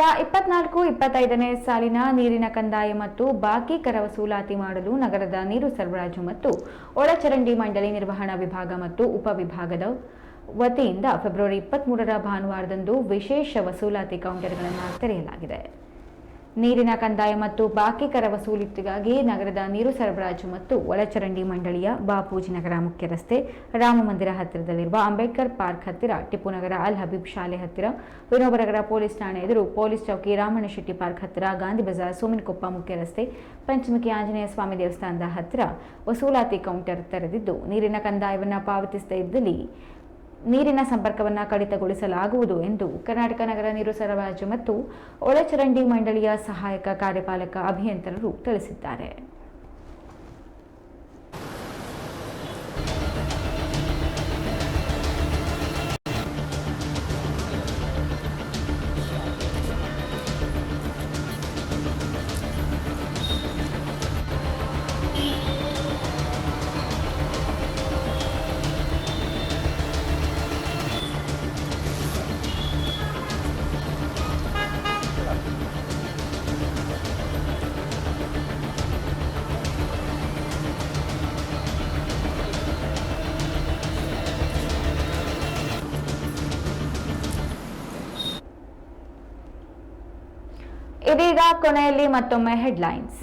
24-25ನೇ ಸಾಲಿನ ನೀರಿನ ಕಂದಾಯ ಮತ್ತು ಬಾಕಿ ಕರ ವಸೂಲಾತಿ ಮಾಡಲು ನಗರದ ನೀರು ಸರಬರಾಜು ಮತ್ತು ಒಳಚರಂಡಿ ಮಂಡಳಿ ನಿರ್ವಹಣಾ ವಿಭಾಗ ಮತ್ತು ಉಪವಿಭಾಗದ ವತಿಯಿಂದ ಫೆಬ್ರವರಿ 23ರ ಭಾನುವಾರದಂದು ವಿಶೇಷ ವಸೂಲಾತಿ ಕೌಂಟರ್ಗಳನ್ನು ತೆರೆಯಲಾಗಿದೆ. ನೀರಿನ ಕಂದಾಯ ಮತ್ತು ಬಾಕಿ ಕರ ವಸೂಲಿಗಾಗಿ ನಗರದ ನೀರು ಸರಬರಾಜು ಮತ್ತು ಒಳಚರಂಡಿ ಮಂಡಳಿಯ ಬಾಪೂಜಿ ನಗರ ಮುಖ್ಯ ರಸ್ತೆ, ರಾಮ ಮಂದಿರ ಹತ್ತಿರದಲ್ಲಿರುವ ಅಂಬೇಡ್ಕರ್ ಪಾರ್ಕ್ ಹತ್ತಿರ, ಟಿಪ್ಪು ನಗರ ಅಲ್ ಹಬೀಬ್ ಶಾಲೆ ಹತ್ತಿರ, ವಿನೋಬನಗರ ಪೊಲೀಸ್ ಠಾಣೆ ಎದುರು, ಪೊಲೀಸ್ ಚೌಕಿ, ರಾಮಣ್ಣ ಶೆಟ್ಟಿ ಪಾರ್ಕ್ ಹತ್ತಿರ, ಗಾಂಧಿ ಬಜಾರ್, ಸೋಮಿನಕೊಪ್ಪ ಮುಖ್ಯ ರಸ್ತೆ, ಪಂಚಮುಖಿ ಆಂಜನೇಯ ಸ್ವಾಮಿ ದೇವಸ್ಥಾನದ ಹತ್ತಿರ ವಸೂಲಾತಿ ಕೌಂಟರ್ ತೆರೆದಿದ್ದು, ನೀರಿನ ಕಂದಾಯವನ್ನು ಪಾವತಿಸದೇ ಇದ್ದಲ್ಲಿ ನೀರಿನ ಸಂಪರ್ಕವನ್ನು ಕಡಿತಗೊಳಿಸಲಾಗುವುದು ಎಂದು ಕರ್ನಾಟಕ ನಗರ ನೀರು ಸರಬರಾಜು ಮತ್ತು ಒಳಚರಂಡಿ ಮಂಡಳಿಯ ಸಹಾಯಕ ಕಾರ್ಯಪಾಲಕ ಅಭಿಯಂತರರು ತಿಳಿಸಿದ್ದಾರೆ. ಇದೀಗ ಕೊನೆಯಲ್ಲಿ ಮತ್ತೊಮ್ಮೆ ಹೆಡ್ಲೈನ್ಸ್.